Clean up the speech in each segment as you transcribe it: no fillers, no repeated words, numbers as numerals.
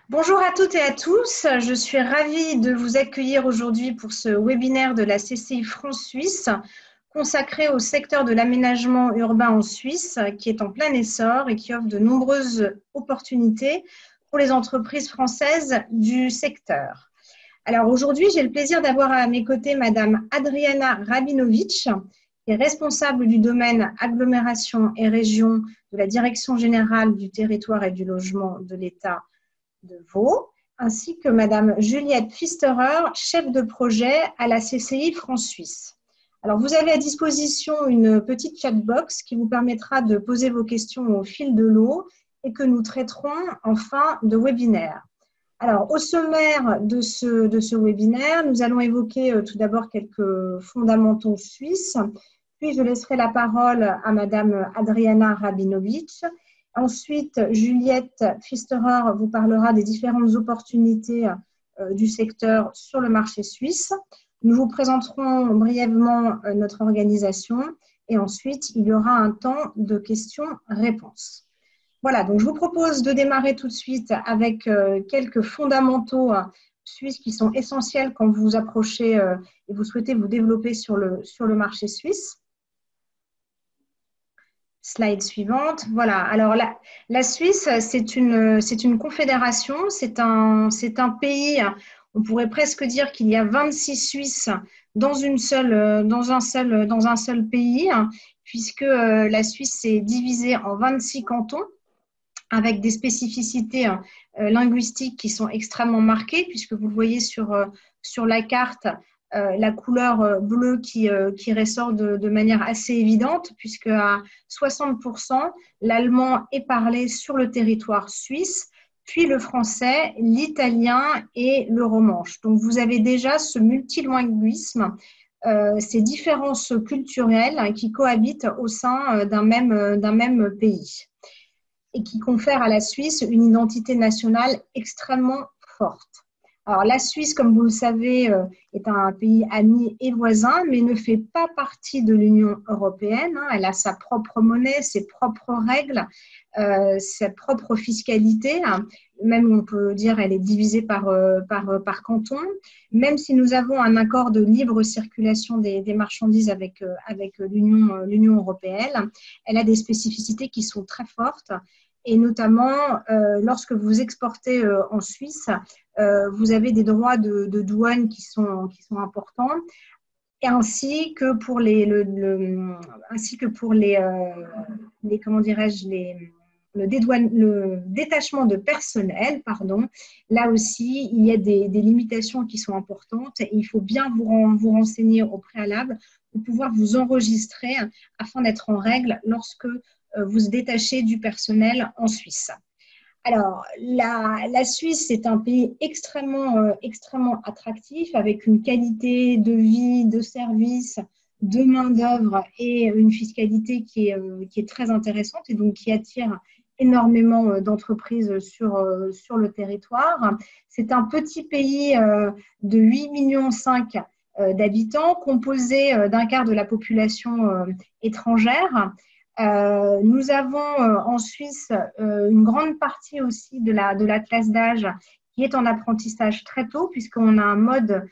Bonjour à toutes et à tous, je suis ravie de vous accueillir aujourd'hui pour ce webinaire de la CCI France-Suisse consacré au secteur de l'aménagement urbain en Suisse qui est en plein essor et qui offre de nombreuses opportunités pour les entreprises françaises du secteur. Alors aujourd'hui, j'ai le plaisir d'avoir à mes côtés Madame Adriana Rabinovic, qui est responsable du domaine agglomération et région de la Direction générale du territoire et du logement de l'État de Vaud, ainsi que Madame Juliette Pfisterer, chef de projet à la CCI France-Suisse. Alors, vous avez à disposition une petite chatbox qui vous permettra de poser vos questions au fil de l'eau et que nous traiterons en fin de webinaire. Alors, au sommaire de ce webinaire, nous allons évoquer tout d'abord quelques fondamentaux suisses, puis je laisserai la parole à Madame Adriana Rabinovic. Ensuite, Juliette Pfisterer vous parlera des différentes opportunités du secteur sur le marché suisse. Nous vous présenterons brièvement notre organisation et ensuite, il y aura un temps de questions-réponses. Voilà, donc je vous propose de démarrer tout de suite avec quelques fondamentaux suisses qui sont essentiels quand vous approchez et vous souhaitez vous développer sur le marché suisse. Slide suivante. Voilà. Alors, la Suisse, c'est une confédération, c'est un pays, on pourrait presque dire qu'il y a 26 Suisses dans un seul pays, puisque la Suisse est divisée en 26 cantons, avec des spécificités linguistiques qui sont extrêmement marquées, puisque vous le voyez sur la carte, la couleur bleue qui ressort de manière assez évidente, puisque à 60%, l'allemand est parlé sur le territoire suisse, puis le français, l'italien et le romanche. Donc, vous avez déjà ce multilinguisme, ces différences culturelles qui cohabitent au sein d'un même pays et qui confèrent à la Suisse une identité nationale extrêmement forte. Alors, la Suisse, comme vous le savez, est un pays ami et voisin, mais ne fait pas partie de l'Union européenne. Elle a sa propre monnaie, ses propres règles, sa propre fiscalité. Même, on peut dire, elle est divisée par canton. Même si nous avons un accord de libre circulation des marchandises avec l'Union européenne, elle a des spécificités qui sont très fortes. Et notamment, lorsque vous exportez en Suisse, vous avez des droits de douane qui sont importants, et ainsi que pour le détachement de personnel, pardon. Là aussi, il y a des limitations qui sont importantes et il faut bien vous renseigner au préalable pour pouvoir vous enregistrer afin d'être en règle lorsque vous détachez du personnel en Suisse. Alors, la Suisse est un pays extrêmement attractif avec une qualité de vie, de services, de main-d'œuvre et une fiscalité qui est très intéressante et donc qui attire énormément d'entreprises sur le territoire. C'est un petit pays de 8,5 millions d'habitants, composé d'un quart de la population étrangère. Nous avons en Suisse une grande partie aussi de la classe d'âge qui est en apprentissage très tôt, puisqu'on a un mode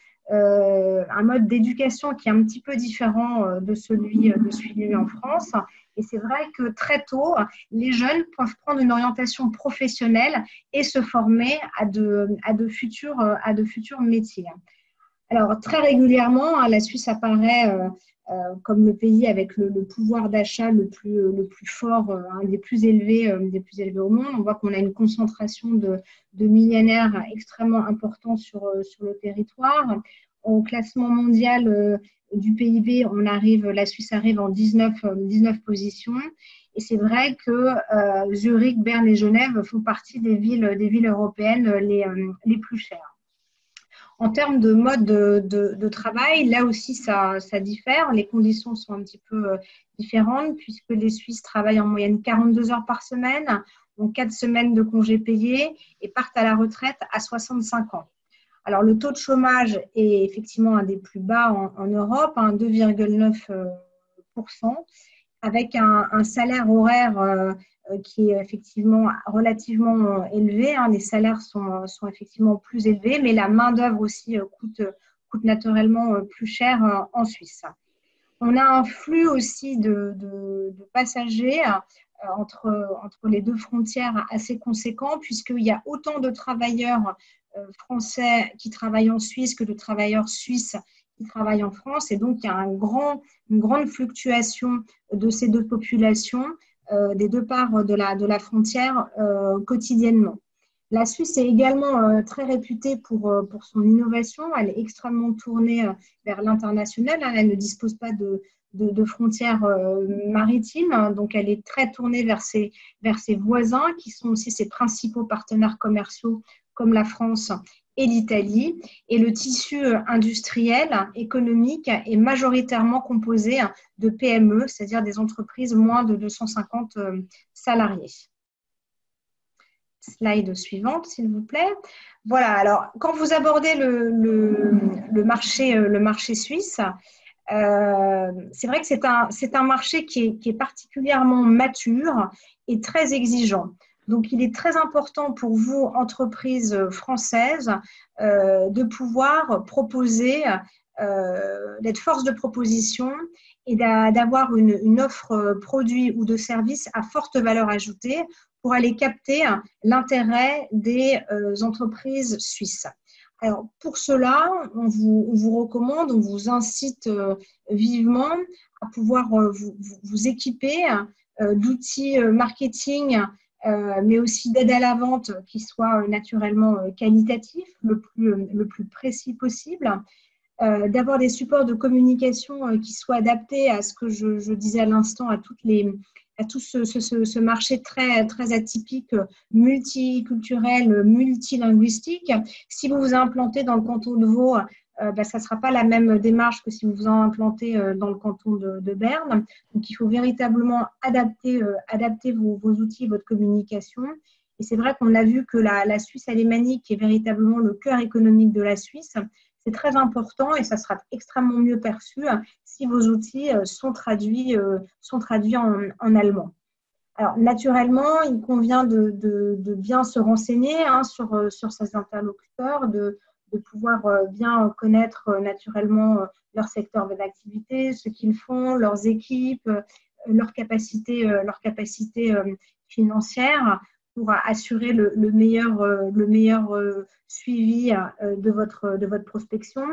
d'éducation qui est un petit peu différent de celui en France. Et c'est vrai que très tôt, les jeunes peuvent prendre une orientation professionnelle et se former à de futurs métiers. Alors, très régulièrement, la Suisse apparaît comme le pays avec le pouvoir d'achat le plus fort, un des plus élevés au monde. On voit qu'on a une concentration de millionnaires extrêmement importants sur le territoire. Au classement mondial du PIB, la Suisse arrive en 19 positions. Et c'est vrai que Zurich, Berne et Genève font partie des villes européennes les plus chères. En termes de mode de travail, là aussi, ça diffère. Les conditions sont un petit peu différentes puisque les Suisses travaillent en moyenne 42 heures par semaine, ont 4 semaines de congés payés et partent à la retraite à 65 ans. Alors, le taux de chômage est effectivement un des plus bas en Europe, 2,9%. avec un salaire horaire qui est effectivement relativement élevé. Hein. Les salaires sont effectivement plus élevés, mais la main-d'œuvre aussi coûte naturellement plus cher en Suisse. On a un flux aussi de passagers entre les deux frontières assez conséquent, puisqu'il y a autant de travailleurs français qui travaillent en Suisse que de travailleurs suisses qui travaillent en France. Et donc, il y a une grande fluctuation de ces deux populations des deux parts de la frontière quotidiennement. La Suisse est également très réputée pour son innovation. Elle est extrêmement tournée vers l'international. Elle ne dispose pas de frontières maritimes, donc elle est très tournée vers ses voisins, qui sont aussi ses principaux partenaires commerciaux, comme la France et l'Italie. Et le tissu industriel, économique, est majoritairement composé de PME, c'est-à-dire des entreprises moins de 250 salariés. Slide suivante, s'il vous plaît. Voilà, alors, quand vous abordez le marché suisse, c'est vrai que c'est un marché qui est particulièrement mature et très exigeant. Donc, il est très important pour vous, entreprises françaises, de pouvoir proposer, d'être force de proposition et d'avoir une offre produit ou de service à forte valeur ajoutée pour aller capter l'intérêt des entreprises suisses. Alors, pour cela, on vous recommande, on vous incite vivement à pouvoir vous équiper d'outils marketing, mais aussi d'aide à la vente qui soient naturellement qualitatifs, le plus précis possible, d'avoir des supports de communication qui soient adaptés à ce que je disais à l'instant, à tout ce marché très, très atypique, multiculturel, multilinguistique. Si vous vous implantez dans le canton de Vaud, ça ne sera pas la même démarche que si vous vous implantez dans le canton de Berne. Donc, il faut véritablement adapter vos outils, votre communication. Et c'est vrai qu'on a vu que la Suisse alémanique, qui est véritablement le cœur économique de la Suisse, c'est très important et ça sera extrêmement mieux perçu si vos outils sont traduits en allemand. Alors, naturellement, il convient de bien se renseigner sur ces interlocuteurs, de pouvoir bien connaître naturellement leur secteur d'activité, ce qu'ils font, leurs équipes, leurs capacités financières pour assurer le meilleur suivi de votre prospection.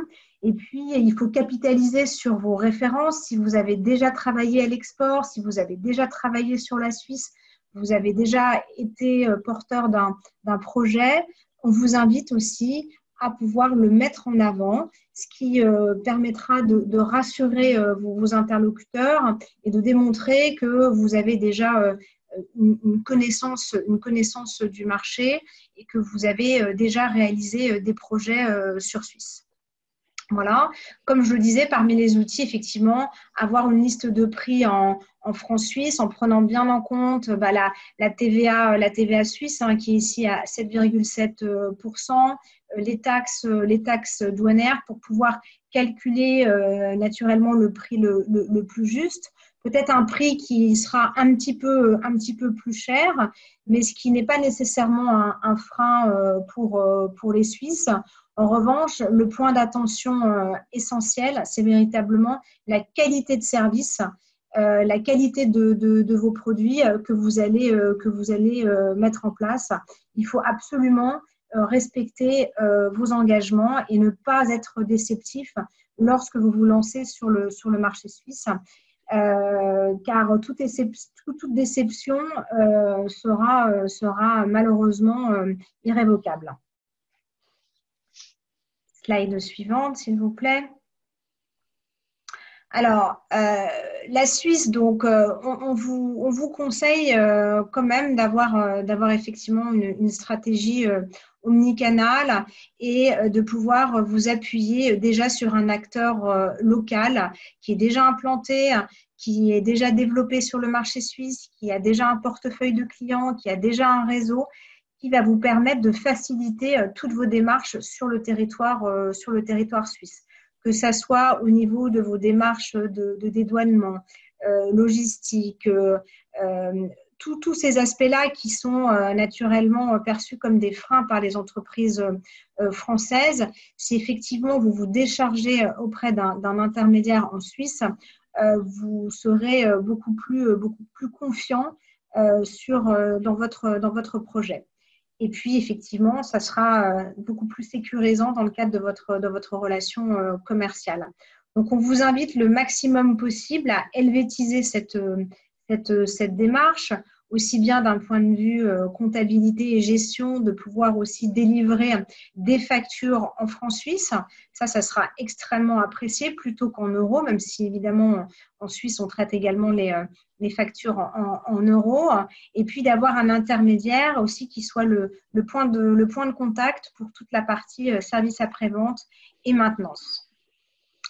Et puis, il faut capitaliser sur vos références. Si vous avez déjà travaillé à l'export, si vous avez déjà travaillé sur la Suisse, vous avez déjà été porteur d'un projet, on vous invite aussi à pouvoir le mettre en avant, ce qui permettra de rassurer vos interlocuteurs et de démontrer que vous avez déjà une connaissance du marché et que vous avez déjà réalisé des projets sur Suisse. Voilà, comme je le disais, parmi les outils, effectivement, avoir une liste de prix en francs suisses en prenant bien en compte la TVA suisse qui est ici à 7,7%, les taxes douanières pour pouvoir calculer naturellement le prix le plus juste. Peut-être un prix qui sera un petit peu plus cher, mais ce qui n'est pas nécessairement un frein pour les Suisses. En revanche, le point d'attention essentiel, c'est véritablement la qualité de service, la qualité de vos produits que vous allez mettre en place. Il faut absolument respecter vos engagements et ne pas être déceptif lorsque vous vous lancez sur le marché suisse. Car toute déception sera malheureusement irrévocable. Slide suivante, s'il vous plaît. Alors, la Suisse, donc, on vous conseille quand même d'avoir effectivement une stratégie omnicanale et de pouvoir vous appuyer déjà sur un acteur local qui est déjà implanté, qui est déjà développé sur le marché suisse, qui a déjà un portefeuille de clients, qui a déjà un réseau, qui va vous permettre de faciliter toutes vos démarches sur le territoire suisse. Que ça soit au niveau de vos démarches de dédouanement, logistique, tous ces aspects-là qui sont naturellement perçus comme des freins par les entreprises françaises. Si effectivement vous vous déchargez auprès d'un intermédiaire en Suisse, vous serez beaucoup plus confiant dans votre projet. Et puis, effectivement, ça sera beaucoup plus sécurisant dans le cadre de votre relation commerciale. Donc, on vous invite le maximum possible à helvétiser cette démarche, aussi bien d'un point de vue comptabilité et gestion, de pouvoir aussi délivrer des factures en francs suisses. Ça sera extrêmement apprécié plutôt qu'en euros, même si évidemment en Suisse, on traite également les factures en euros. Et puis d'avoir un intermédiaire aussi qui soit le point de contact pour toute la partie service après-vente et maintenance.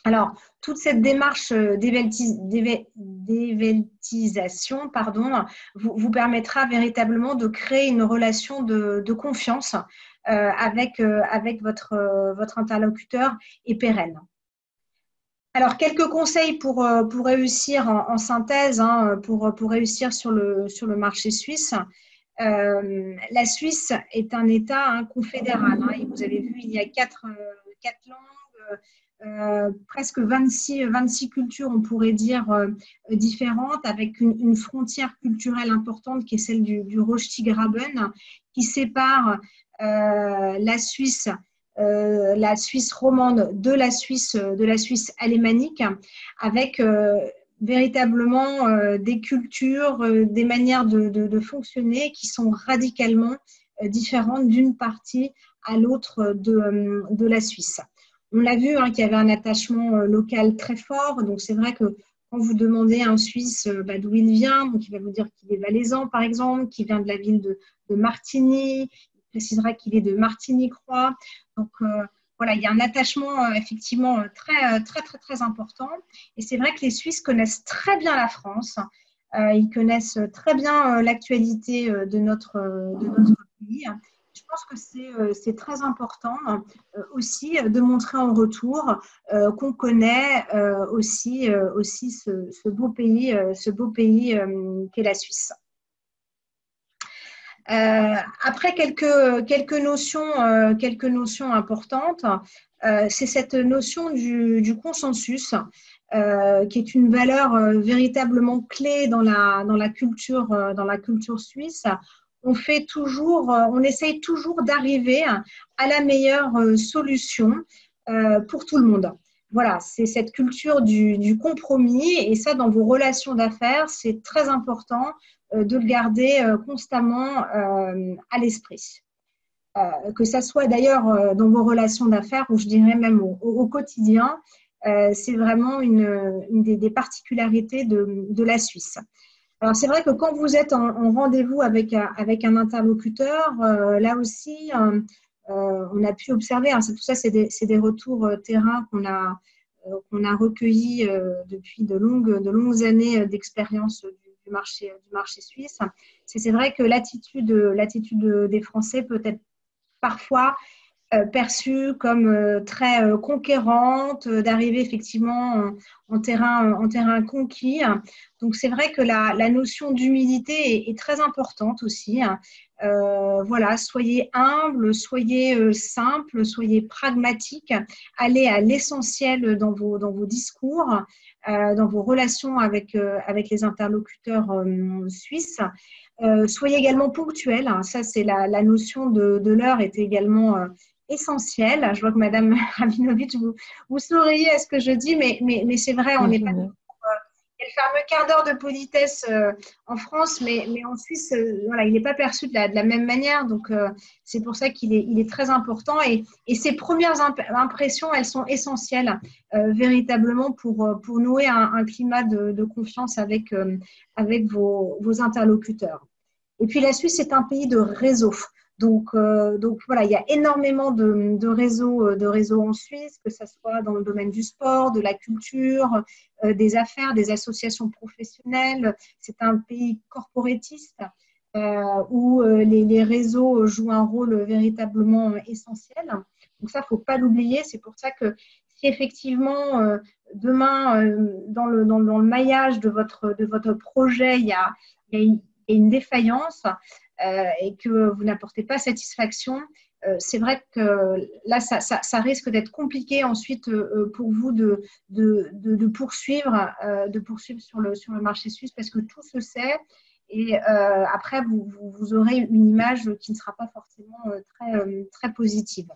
Alors, toute cette démarche d'éveltisation vous permettra véritablement de créer une relation de confiance avec votre interlocuteur et pérenne. Alors, quelques conseils pour réussir en synthèse, pour réussir sur le marché suisse. La Suisse est un État confédéral. Et vous avez vu, il y a quatre langues. Presque 26 cultures, on pourrait dire, différentes, avec une frontière culturelle importante qui est celle du Rochti-Graben, qui sépare la Suisse romande de la Suisse alémanique, avec véritablement des cultures, des manières de fonctionner qui sont radicalement différentes d'une partie à l'autre de la Suisse. On l'a vu qu'il y avait un attachement local très fort. Donc, c'est vrai que quand vous demandez à un Suisse d'où il vient, donc il va vous dire qu'il est valaisan, par exemple, qu'il vient de la ville de Martigny. Il précisera qu'il est de Martigny-Croix. Donc, voilà, il y a un attachement effectivement très, très, très, très important. Et c'est vrai que les Suisses connaissent très bien la France. Ils connaissent très bien l'actualité de notre pays. Je pense que c'est très important aussi de montrer en retour qu'on connaît aussi ce beau pays qu'est la Suisse. Après quelques notions importantes, c'est cette notion du consensus qui est une valeur véritablement clé dans la culture suisse. On essaye toujours d'arriver à la meilleure solution pour tout le monde. Voilà, c'est cette culture du compromis, et ça, dans vos relations d'affaires, c'est très important de le garder constamment à l'esprit. Que ça soit d'ailleurs dans vos relations d'affaires, ou je dirais même au quotidien, c'est vraiment une des particularités de la Suisse. Alors, c'est vrai que quand vous êtes en rendez-vous avec un interlocuteur, là aussi, on a pu observer, tout ça, c'est des retours terrain qu'on a recueillis depuis de longues années d'expérience du marché suisse. C'est vrai que l'attitude des Français peut être parfois perçue comme très conquérante, d'arriver effectivement en terrain conquis. Donc, c'est vrai que la notion d'humilité est très importante aussi. Voilà, soyez humble, soyez simple, soyez pragmatique, allez à l'essentiel dans vos discours, dans vos relations avec les interlocuteurs suisses. Soyez également ponctuel. Ça, c'est la notion de l'heure est également essentielle. Je vois que Madame Rabinovitch, vous souriez à ce que je dis, mais c'est vrai, on n'est pas. Il y a le fameux quart d'heure de politesse en France, mais en Suisse, voilà, il n'est pas perçu de la même manière. Donc, c'est pour ça qu'il est très important. Et ces premières impressions, elles sont essentielles véritablement pour nouer un climat de confiance avec vos interlocuteurs. Et puis, la Suisse est un pays de réseau. Donc voilà, il y a énormément de réseaux en Suisse, que ce soit dans le domaine du sport, de la culture, des affaires, des associations professionnelles. C'est un pays corporatiste où les réseaux jouent un rôle véritablement essentiel. Donc ça, il ne faut pas l'oublier. C'est pour ça que si effectivement demain, dans le maillage de votre projet, il y a une défaillance et que vous n'apportez pas satisfaction, c'est vrai que là, ça risque d'être compliqué ensuite pour vous de poursuivre sur le marché suisse parce que tout se sait. Et après, vous aurez une image qui ne sera pas forcément très positive.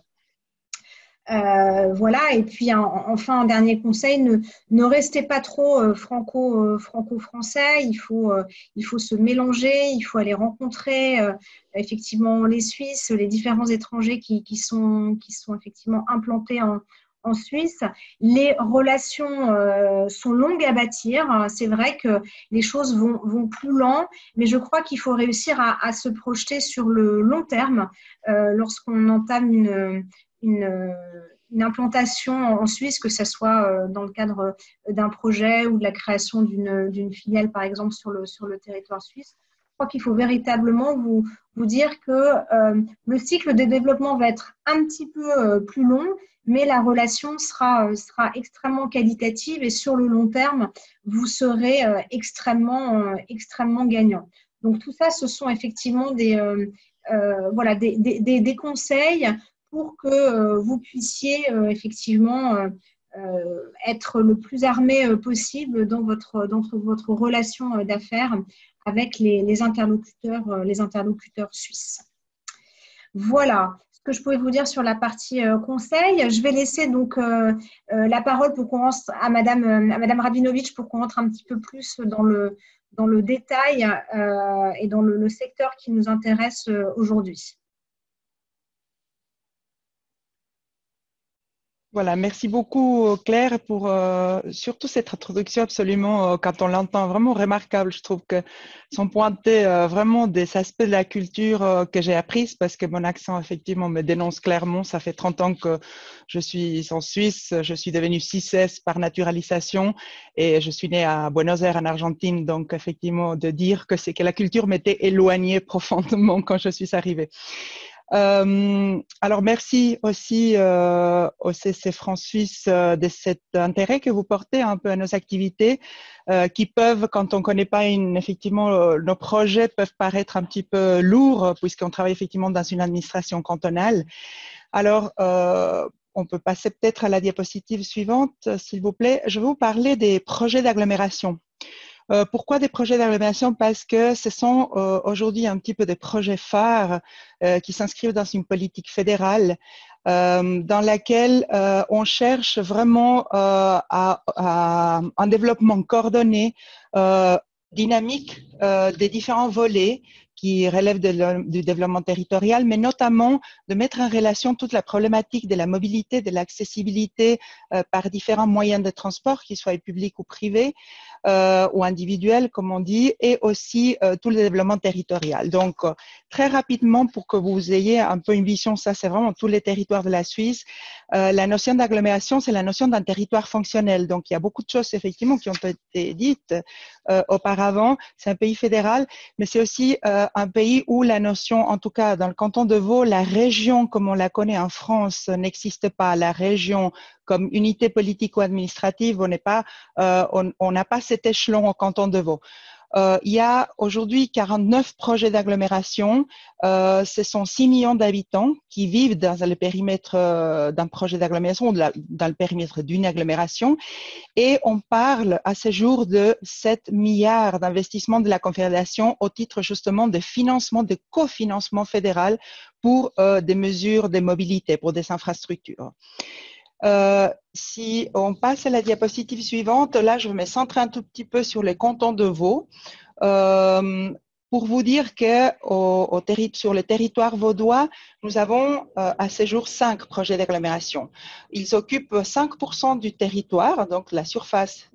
Voilà, et puis enfin, un dernier conseil, ne restez pas trop franco-français, il faut se mélanger, il faut aller rencontrer effectivement les Suisses, les différents étrangers qui sont effectivement implantés en Suisse. Les relations sont longues à bâtir, c'est vrai que les choses vont plus lent, mais je crois qu'il faut réussir à se projeter sur le long terme lorsqu'on entame une, une implantation en Suisse, que ce soit dans le cadre d'un projet ou de la création d'une filiale, par exemple, sur le territoire suisse. Je crois qu'il faut véritablement vous dire que le cycle de développement va être un petit peu plus long, mais la relation sera extrêmement qualitative et sur le long terme, vous serez extrêmement gagnant. Donc tout ça, ce sont effectivement voilà, des conseils pour que vous puissiez effectivement être le plus armé possible dans votre relation d'affaires avec les interlocuteurs suisses. Voilà ce que je pouvais vous dire sur la partie conseil. Je vais laisser donc la parole pour qu'on rentre à Madame Rabinovitch pour qu'on rentre un petit peu plus dans le détail et dans le secteur qui nous intéresse aujourd'hui. Voilà, merci beaucoup Claire pour surtout cette introduction absolument, quand on l'entend, vraiment remarquable. Je trouve que sont pointés vraiment des aspects de la culture que j'ai apprises parce que mon accent effectivement me dénonce clairement. Ça fait 30 ans que je suis en Suisse, je suis devenue suissesse par naturalisation et je suis née à Buenos Aires en Argentine. Donc effectivement, de dire que c'est que la culture m'était éloignée profondément quand je suis arrivée. Alors, merci aussi au CC France Suisse de cet intérêt que vous portez un peu à nos activités qui peuvent, quand on ne connaît pas effectivement, nos projets peuvent paraître un petit peu lourds puisqu'on travaille effectivement dans une administration cantonale. Alors, on peut passer peut-être à la diapositive suivante, s'il vous plaît. Je vais vous parler des projets d'agglomération. Pourquoi des projets d'agglomération? Parce que ce sont aujourd'hui un petit peu des projets phares qui s'inscrivent dans une politique fédérale dans laquelle on cherche vraiment à un développement coordonné, dynamique des différents volets qui relèvent du développement territorial, mais notamment de mettre en relation toute la problématique de la mobilité, de l'accessibilité par différents moyens de transport, qu'ils soient publics ou privés, ou individuels, comme on dit, et aussi tout le développement territorial. Donc, très rapidement, pour que vous ayez un peu une vision, ça c'est vraiment tous les territoires de la Suisse, la notion d'agglomération, c'est la notion d'un territoire fonctionnel. Donc, il y a beaucoup de choses, effectivement, qui ont été dites auparavant. C'est un pays fédéral, mais c'est aussi un pays où la notion, en tout cas dans le canton de Vaud, la région comme on la connaît en France n'existe pas. La région comme unité politique ou administrative, on n'a pas cet échelon au canton de Vaud. Il y a aujourd'hui 49 projets d'agglomération. Ce sont 6 millions d'habitants qui vivent dans le périmètre d'un projet d'agglomération ou dans le périmètre d'une agglomération. Et on parle à ce jour de 7 milliards d'investissements de la Confédération au titre justement de financement, de cofinancement fédéral pour des mesures de mobilité, pour des infrastructures. Si on passe à la diapositive suivante, là je vais me centrer un tout petit peu sur les cantons de Vaud. Pour vous dire que sur le territoire vaudois, nous avons à ce jour 5 projets d'agglomération. Ils occupent 5% du territoire, donc la surface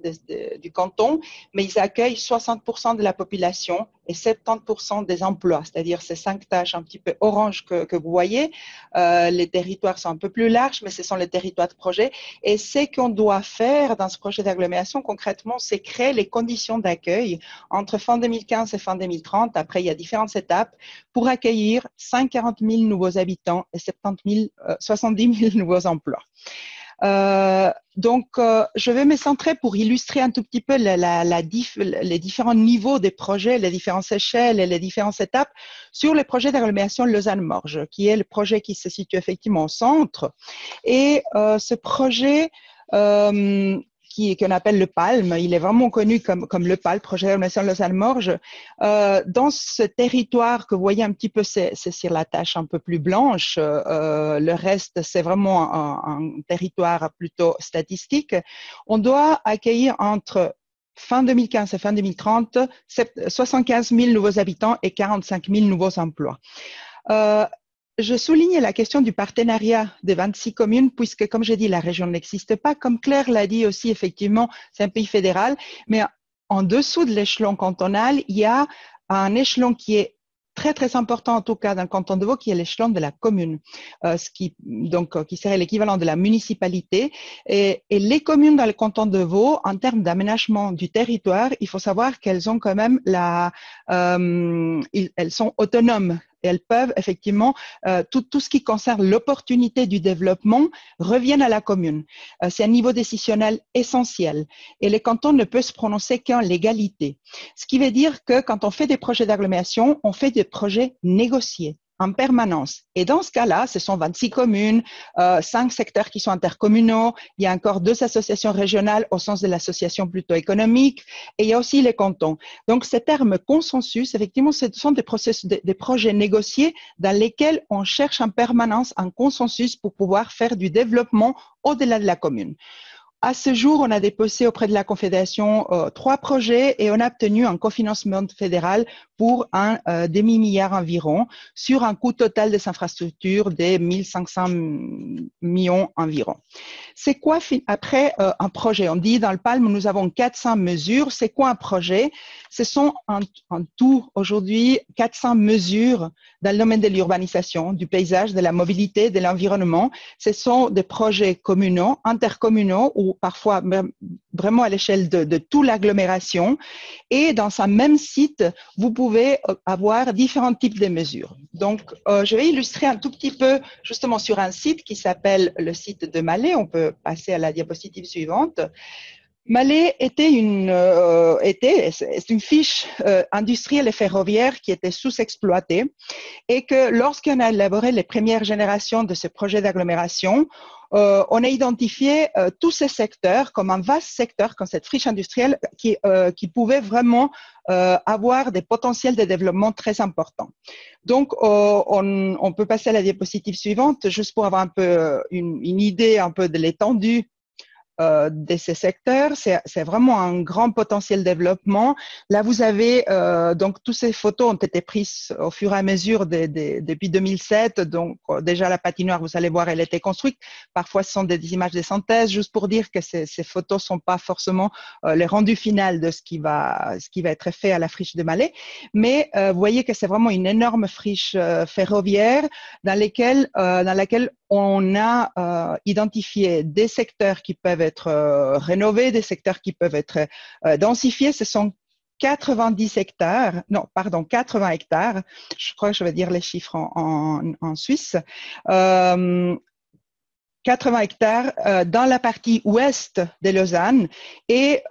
du canton, mais ils accueillent 60% de la population et 70% des emplois, c'est-à-dire ces 5 tâches un petit peu orange que vous voyez. Les territoires sont un peu plus larges, mais ce sont les territoires de projet. Et ce qu'on doit faire dans ce projet d'agglomération, concrètement, c'est créer les conditions d'accueil entre fin 2015 et fin 2030. Après, il y a différentes étapes pour accueillir 140 000 nouveaux habitants et 70 000 nouveaux emplois. Je vais me centrer pour illustrer un tout petit peu les différents niveaux des projets, les différentes échelles et les différentes étapes sur le projet d'agglomération Lausanne-Morges, qui est le projet qui se situe effectivement au centre. Et ce projet qu'on appelle le PALM, il est vraiment connu comme le PALM, projet d'agglomération Lausanne-Morges. Dans ce territoire que vous voyez un petit peu, c'est sur la tache un peu plus blanche. Le reste, c'est vraiment un territoire plutôt statistique. On doit accueillir entre fin 2015 et fin 2030 75 000 nouveaux habitants et 45 000 nouveaux emplois. Je souligne la question du partenariat des 26 communes, puisque, comme j'ai dit, la région n'existe pas. Comme Claire l'a dit aussi, effectivement, c'est un pays fédéral, mais en dessous de l'échelon cantonal, il y a un échelon qui est très, très important, en tout cas, dans le canton de Vaud, qui est l'échelon de la commune, qui serait l'équivalent de la municipalité. Et les communes dans le canton de Vaud, en termes d'aménagement du territoire, il faut savoir qu'elles ont quand même elles sont autonomes. Et elles peuvent effectivement, tout ce qui concerne l'opportunité du développement reviennent à la commune. C'est un niveau décisionnel essentiel. Et le canton ne peut se prononcer qu'en légalité. Ce qui veut dire que quand on fait des projets d'agglomération, on fait des projets négociés en permanence. Et dans ce cas-là, ce sont 26 communes, 5 secteurs qui sont intercommunaux, il y a encore 2 associations régionales au sens de l'association plutôt économique, et il y a aussi les cantons. Donc, ce terme consensus, effectivement, ce sont des projets négociés dans lesquels on cherche en permanence un consensus pour pouvoir faire du développement au-delà de la commune. À ce jour, on a déposé auprès de la Confédération 3 projets et on a obtenu un cofinancement fédéral pour un demi-milliard environ sur un coût total des infrastructures de 1 500 millions environ. C'est quoi après un projet? On dit dans le PALM, nous avons 400 mesures. C'est quoi un projet? Ce sont en tout aujourd'hui 400 mesures dans le domaine de l'urbanisation, du paysage, de la mobilité, de l'environnement. Ce sont des projets communaux, intercommunaux ou parfois vraiment à l'échelle de toute l'agglomération. Et dans un même site, vous pouvez avoir différents types de mesures. Donc, je vais illustrer un tout petit peu justement sur un site qui s'appelle le site de Malais. On peut passer à la diapositive suivante. Malais c'est une fiche industrielle et ferroviaire qui était sous-exploitée et que lorsqu'on a élaboré les premières générations de ce projet d'agglomération, on a identifié tous ces secteurs comme un vaste secteur, comme cette friche industrielle qui pouvait vraiment avoir des potentiels de développement très importants. Donc, on peut passer à la diapositive suivante juste pour avoir un peu une idée un peu de l'étendue de ces secteurs. C'est vraiment un grand potentiel de développement. Là, vous avez, donc, toutes ces photos ont été prises au fur et à mesure depuis 2007. Donc, déjà, la patinoire, vous allez voir, elle a été construite. Parfois, ce sont des images de synthèse, juste pour dire que ces photos sont pas forcément le rendu final de ce qui va être fait à la friche de Malais. Mais vous voyez que c'est vraiment une énorme friche ferroviaire dans laquelle on a identifié des secteurs qui peuvent être rénovés, des secteurs qui peuvent être densifiés. Ce sont 90 hectares, non, pardon, 80 hectares. Je crois que je vais dire les chiffres en Suisse. 80 hectares dans la partie ouest de Lausanne et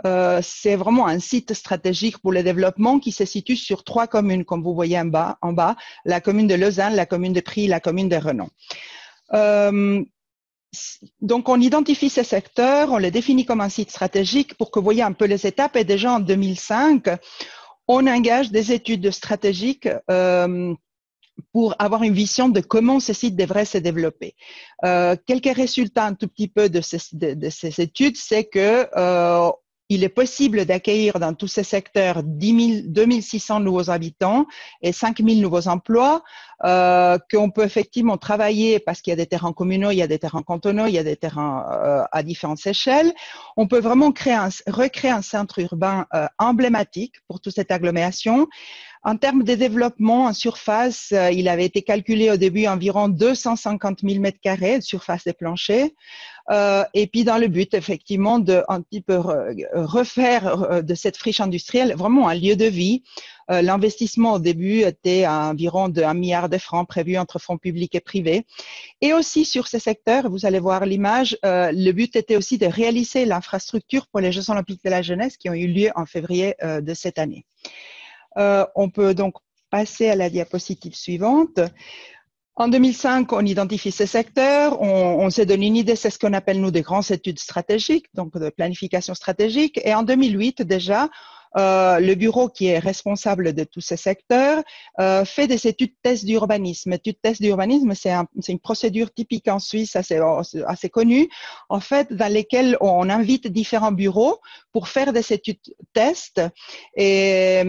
c'est vraiment un site stratégique pour le développement qui se situe sur 3 communes, comme vous voyez en bas, la commune de Lausanne, la commune de Pries, la commune de Renon. Donc, on identifie ces secteurs, on les définit comme un site stratégique pour que vous voyez un peu les étapes. Et déjà en 2005, on engage des études stratégiques pour avoir une vision de comment ces sites devraient se développer. Quelques résultats un tout petit peu de ces études, c'est que il est possible d'accueillir dans tous ces secteurs 2 600 nouveaux habitants et 5 000 nouveaux emplois, qu'on peut effectivement travailler parce qu'il y a des terrains communaux, il y a des terrains cantonaux, il y a des terrains à différentes échelles. On peut vraiment recréer un centre urbain emblématique pour toute cette agglomération. En termes de développement en surface, il avait été calculé au début environ 250 000 mètres carrés de surface des planchers. Et puis dans le but effectivement de un petit peu refaire de cette friche industrielle vraiment un lieu de vie, L'investissement au début était à environ de 1 milliard de francs prévus entre fonds publics et privés. Et aussi sur ces secteurs, vous allez voir l'image, le but était aussi de réaliser l'infrastructure pour les Jeux olympiques de la jeunesse qui ont eu lieu en février de cette année. On peut donc passer à la diapositive suivante. En 2005, on identifie ces secteurs, on s'est donné une idée, c'est ce qu'on appelle nous des grandes études stratégiques, donc de planification stratégique. Et en 2008 déjà, le bureau qui est responsable de tous ces secteurs fait des études tests d'urbanisme. Études tests d'urbanisme, c'est une procédure typique en Suisse assez connue, en fait, dans lesquelles on invite différents bureaux pour faire des études tests. Et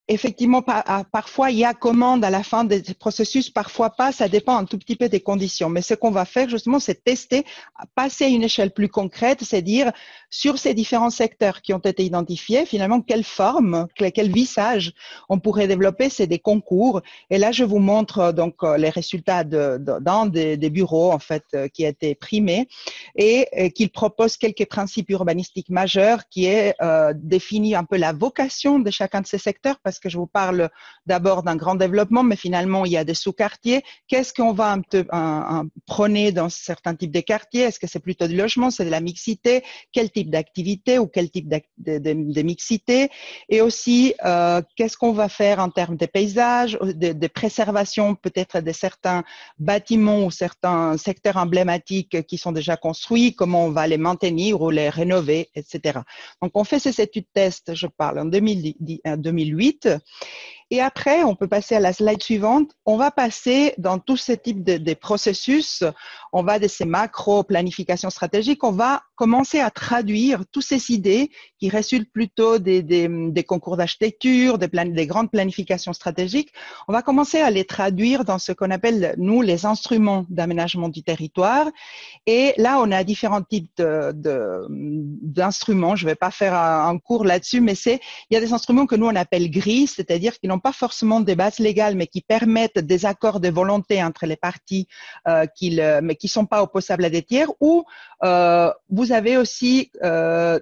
effectivement, parfois, il y a commande à la fin des processus, parfois pas, ça dépend un tout petit peu des conditions. Mais ce qu'on va faire, justement, c'est tester, passer à une échelle plus concrète, c'est dire, sur ces différents secteurs qui ont été identifiés, finalement, quelle forme, quel visage on pourrait développer, c'est des concours. Et là, je vous montre donc les résultats d'un des bureaux, en fait, qui a été primé et qu'il propose quelques principes urbanistiques majeurs qui est défini un peu la vocation de chacun de ces secteurs, parce que je vous parle d'abord d'un grand développement, mais finalement, il y a des sous-quartiers. Qu'est-ce qu'on va prôner dans certains types de quartiers? Est-ce que c'est plutôt du logement, c'est de la mixité? Quel type d'activité ou quel type de mixité? Et aussi, qu'est-ce qu'on va faire en termes de paysages, de préservation peut-être de certains bâtiments ou certains secteurs emblématiques qui sont déjà construits, comment on va les maintenir ou les rénover, etc. Donc, on fait ces études tests, je parle en 2008. Et après, on peut passer à la slide suivante. On va passer dans tous ces types de processus, on va de ces macro-planifications stratégiques, on va commencer à traduire toutes ces idées qui résultent plutôt des concours d'architecture, des grandes planifications stratégiques. On va commencer à les traduire dans ce qu'on appelle, nous, les instruments d'aménagement du territoire. Et là, on a différents types d'instruments. Je ne vais pas faire un cours là-dessus, mais il y a des instruments que nous, on appelle gris, c'est-à-dire qu'ils n'ont pas forcément des bases légales, mais qui permettent des accords de volonté entre les parties, mais qui ne sont pas opposables à des tiers, ou vous avez aussi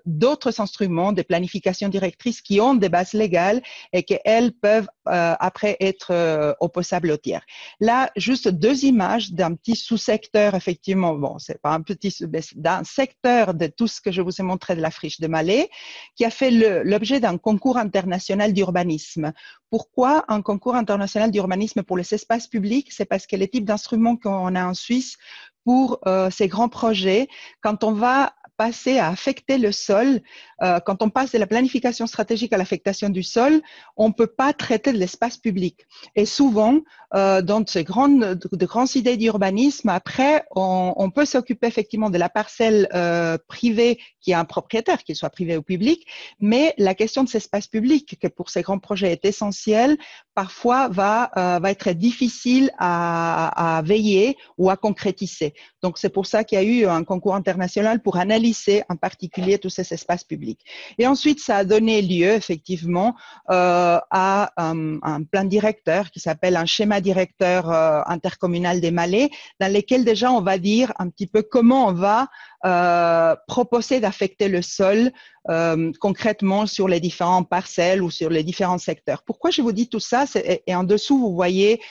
d'autres instruments, des planifications directrices qui ont des bases légales et qu'elles peuvent après être opposables aux tiers. Là, juste deux images d'un petit sous-secteur, effectivement, bon, c'est pas un petit, d'un secteur de tout ce que je vous ai montré de la friche de Malais, qui a fait l'objet d'un concours international d'urbanisme. Pourquoi un concours international d'urbanisme pour les espaces publics? C'est parce que les types d'instruments qu'on a en Suisse pour ces grands projets, quand on va passer à affecter le sol, quand on passe de la planification stratégique à l'affectation du sol, on ne peut pas traiter de l'espace public. Et souvent, dans de grandes idées d'urbanisme, après, on peut s'occuper effectivement de la parcelle privée qui a un propriétaire, qu'il soit privé ou public, mais la question de cet espace public, que pour ces grands projets est essentielle, parfois va être difficile à veiller ou à concrétiser. Donc, c'est pour ça qu'il y a eu un concours international pour analyser en particulier tous ces espaces publics. Et ensuite, ça a donné lieu effectivement à un plan directeur qui s'appelle un schéma directeur intercommunal des Malais, dans lequel déjà on va dire un petit peu comment on va proposer d'affecter le sol concrètement sur les différentes parcelles ou sur les différents secteurs. Pourquoi je vous dis tout ça? Et en dessous, vous voyez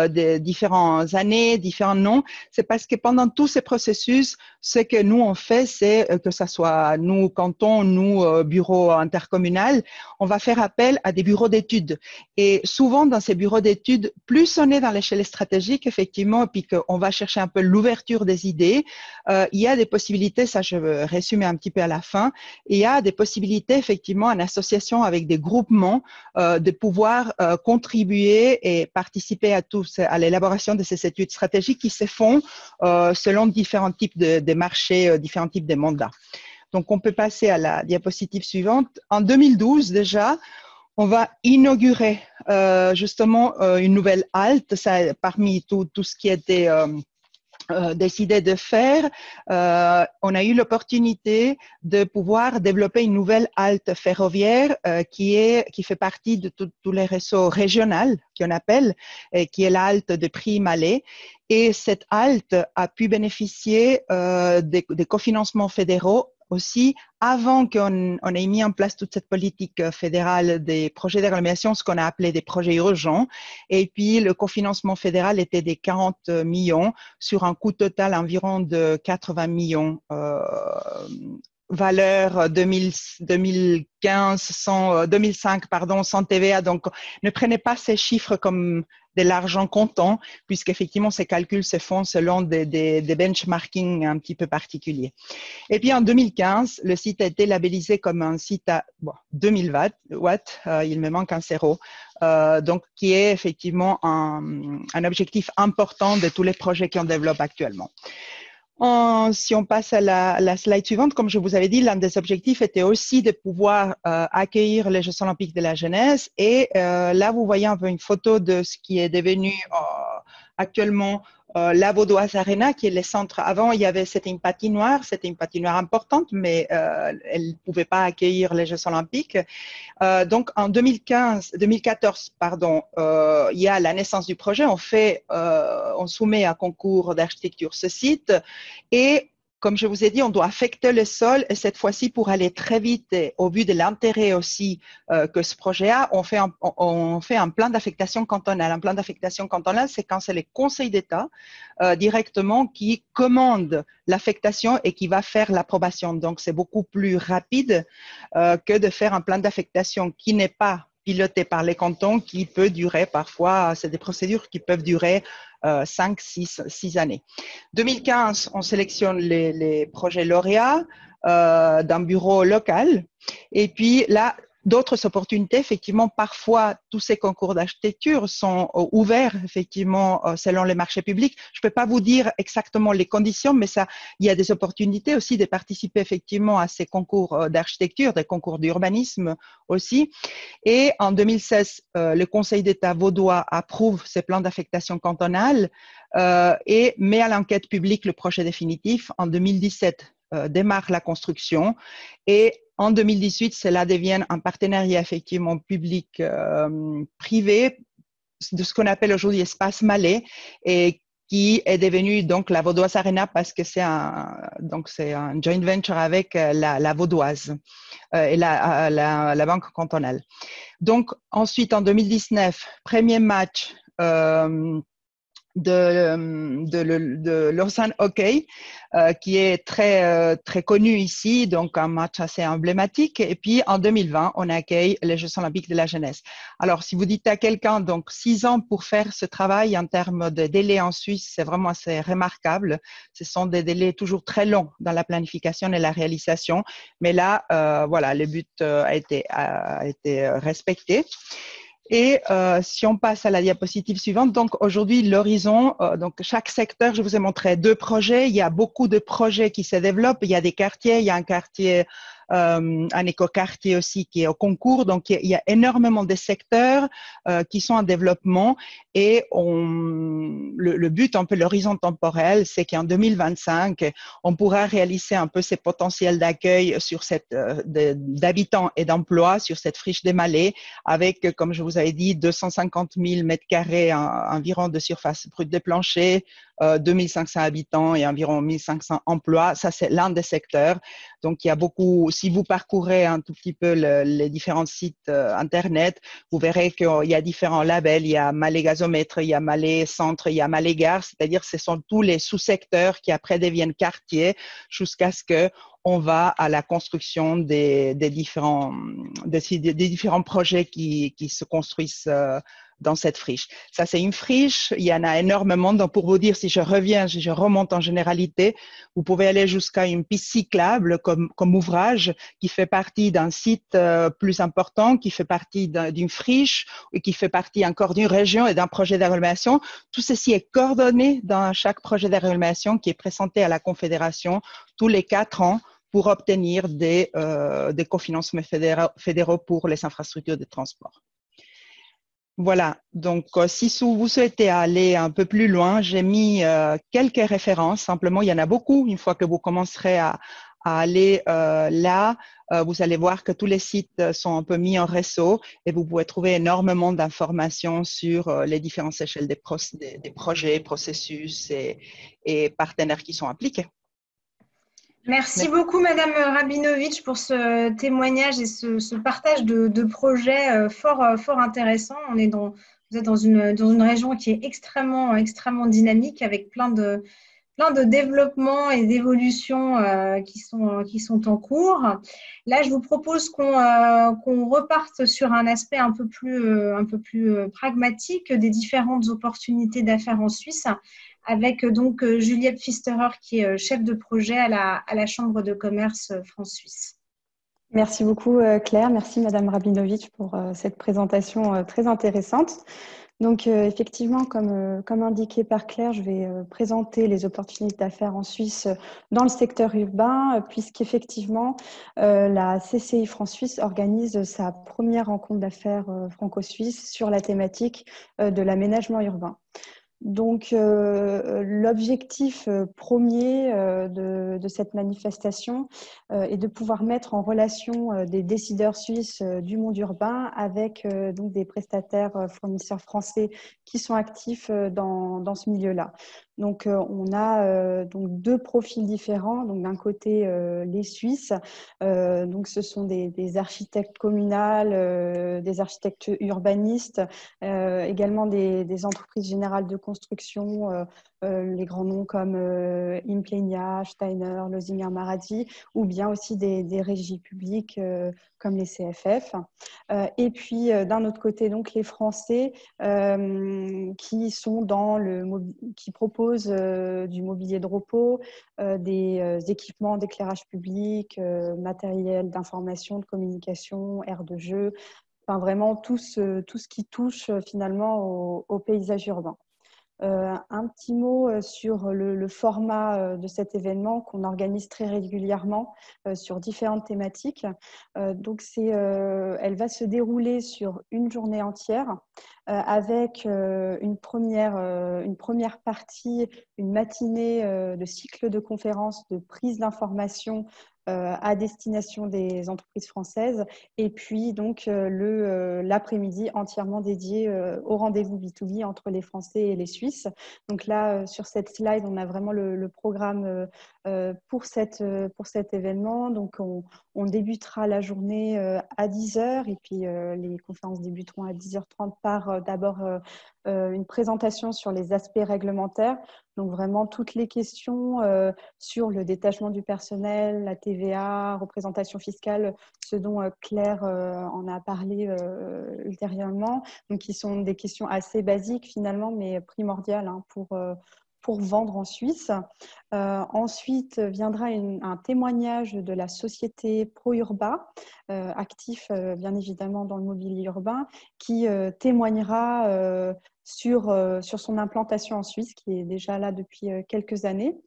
des différentes années, différents noms. C'est parce que pendant tous ces processus, ce que nous on fait, c'est que ça soit nous canton, nous bureau intercommunal, on va faire appel à des bureaux d'études. Et souvent dans ces bureaux d'études, plus on est dans l'échelle stratégique, effectivement, et puis qu'on va chercher un peu l'ouverture des idées, il y a des possibilités, ça je vais résumer un petit peu à la fin, il y a des possibilités effectivement en association avec des groupements de pouvoir contribuer et participer à l'élaboration de ces études stratégiques qui se font selon différents types de marchés, différents types de mandats. Donc, on peut passer à la diapositive suivante. En 2012 déjà, on va inaugurer justement une nouvelle halte, ça, parmi tout ce qui était décidé de faire, on a eu l'opportunité de pouvoir développer une nouvelle halte ferroviaire qui fait partie de tous les réseaux régionaux qu'on appelle, qui est la halte de Prix-Malais. Et cette halte a pu bénéficier des cofinancements fédéraux aussi, avant qu'on ait mis en place toute cette politique fédérale des projets de réglementation, ce qu'on a appelé des projets urgents. Et puis, le cofinancement fédéral était des 40 millions sur un coût total environ de 80 millions. Valeur 2015, 2005, pardon, sans TVA. Donc, ne prenez pas ces chiffres comme de l'argent comptant, puisqu'effectivement, ces calculs se font selon des benchmarking un petit peu particuliers. Et puis, en 2015, le site a été labellisé comme un site à 2000 watts, il me manque un zéro, donc qui est effectivement un objectif important de tous les projets qu'on développe actuellement. Si on passe à la slide suivante, comme je vous avais dit, l'un des objectifs était aussi de pouvoir accueillir les Jeux olympiques de la jeunesse. Et là, vous voyez un peu une photo de ce qui est devenu actuellement la Vaudoise Arena, qui est le centre. Avant, c'était une patinoire importante, mais elle ne pouvait pas accueillir les Jeux olympiques. Donc, en 2014, il y a la naissance du projet. On soumet à concours d'architecture ce site et comme je vous ai dit, on doit affecter le sol et cette fois-ci, pour aller très vite et au vu de l'intérêt aussi que ce projet a, on fait un plan d'affectation cantonal. Un plan d'affectation cantonal, c'est quand c'est les conseils d'État directement qui commandent l'affectation et qui va faire l'approbation. Donc, c'est beaucoup plus rapide que de faire un plan d'affectation qui n'est pas piloté par les cantons, qui peut durer parfois, c'est des procédures qui peuvent durer 5, 6 années. 2015, on sélectionne les projets lauréats d'un bureau local. Et puis là, d'autres opportunités, effectivement, parfois, tous ces concours d'architecture sont ouverts, effectivement, selon les marchés publics. Je ne peux pas vous dire exactement les conditions, mais il y a des opportunités aussi de participer, effectivement, à ces concours d'architecture, des concours d'urbanisme aussi. Et en 2016, le Conseil d'État vaudois approuve ces plans d'affectation cantonale et met à l'enquête publique le projet définitif. En 2017, démarre la construction et en 2018, cela devient un partenariat effectivement public-privé de ce qu'on appelle aujourd'hui espace Malais et qui est devenu donc la Vaudoise Arena parce que c'est un joint venture avec la Vaudoise et la Banque cantonale. Donc ensuite en 2019, premier match de Lausanne Hockey, qui est très connu ici, donc un match assez emblématique. Et puis, en 2020, on accueille les Jeux olympiques de la jeunesse. Alors, si vous dites à quelqu'un, donc 6 ans pour faire ce travail en termes de délai en Suisse, c'est vraiment assez remarquable. Ce sont des délais toujours très longs dans la planification et la réalisation. Mais là, voilà, le but a été respecté. Et si on passe à la diapositive suivante, donc aujourd'hui l'horizon, donc chaque secteur, je vous ai montré 2 projets. Il y a beaucoup de projets qui se développent. Il y a des quartiers, il y a un quartier, un écoquartier aussi qui est au concours. Donc il y a énormément de secteurs qui sont en développement et le but, un peu l'horizon temporel, c'est qu'en 2025, on pourra réaliser un peu ces potentiels d'accueil sur d'habitants et d'emplois sur cette friche des Malais avec, comme je vous avais dit, 250 000 mètres carrés environ de surface brute de plancher, 2500 habitants et environ 1500 emplois. Ça, c'est l'un des secteurs. Donc, il y a beaucoup, si vous parcourez un tout petit peu les différents sites Internet, vous verrez qu'il y a différents labels. Il y a Malais Gazomètre, il y a Malais Centre, il y a Malais Gare. C'est-à-dire, ce sont tous les sous-secteurs qui après deviennent quartiers jusqu'à ce que on va à la construction des différents projets qui se construisent dans cette friche. Ça, c'est une friche. Il y en a énormément. Donc, pour vous dire, si je remonte en généralité, vous pouvez aller jusqu'à une piste cyclable comme ouvrage qui fait partie d'un site plus important, qui fait partie d'une friche et qui fait partie encore d'une région et d'un projet d'agglomération. Tout ceci est coordonné dans chaque projet d'agglomération qui est présenté à la Confédération tous les 4 ans pour obtenir des cofinancements fédéraux pour les infrastructures de transport. Voilà, donc si vous souhaitez aller un peu plus loin, j'ai mis quelques références. Simplement, il y en a beaucoup. Une fois que vous commencerez à aller là, vous allez voir que tous les sites sont un peu mis en réseau et vous pouvez trouver énormément d'informations sur les différentes échelles des projets, processus et partenaires qui sont impliqués. Merci beaucoup, Madame Rabinovitch, pour ce témoignage et ce partage de projets fort intéressant. Vous êtes dans une région qui est extrêmement dynamique avec plein de développements et d'évolutions qui sont en cours. Là, je vous propose qu'on reparte sur un aspect un peu plus pragmatique des différentes opportunités d'affaires en Suisse, avec donc Juliette Pfisterer, qui est chef de projet à la Chambre de commerce France-Suisse. Merci beaucoup Claire, merci Madame Rabinovitch pour cette présentation très intéressante. Donc effectivement, comme indiqué par Claire, je vais présenter les opportunités d'affaires en Suisse dans le secteur urbain, puisqu'effectivement, la CCI France-Suisse organise sa première rencontre d'affaires franco-suisse sur la thématique de l'aménagement urbain. Donc, l'objectif premier de cette manifestation est de pouvoir mettre en relation des décideurs suisses du monde urbain avec donc des prestataires fournisseurs français qui sont actifs dans ce milieu-là. Donc, on a donc deux profils différents. Donc, d'un côté, les Suisses. Donc, ce sont des architectes communales, des architectes urbanistes, également des entreprises générales de construction, les grands noms comme Implenia, Steiner, Losinger Marazzi, ou bien aussi des régies publiques comme les CFF. Et puis, d'un autre côté, donc, les Français qui sont qui proposent du mobilier de repos, des équipements d'éclairage public, matériel d'information, de communication, aires de jeu, enfin vraiment tout ce qui touche finalement au paysage urbain. Un petit mot sur le format de cet événement qu'on organise très régulièrement sur différentes thématiques. Donc, elle va se dérouler sur une journée entière avec une première partie, une matinée de cycle de conférences, de prise d'informations à destination des entreprises françaises, et puis donc l'après-midi entièrement dédié au rendez-vous B2B entre les Français et les Suisses. Donc là, sur cette slide, on a vraiment le programme pour cet événement. Donc on débutera la journée à 10h, et puis les conférences débuteront à 10h30 par d'abord une présentation sur les aspects réglementaires. Donc vraiment toutes les questions sur le détachement du personnel, la TVA, représentation fiscale, ce dont Claire en a parlé ultérieurement, donc qui sont des questions assez basiques finalement, mais primordiales pour vendre en Suisse. Ensuite viendra un témoignage de la société ProUrba, actif bien évidemment dans le mobilier urbain, qui témoignera sur son implantation en Suisse, qui est déjà là depuis quelques années.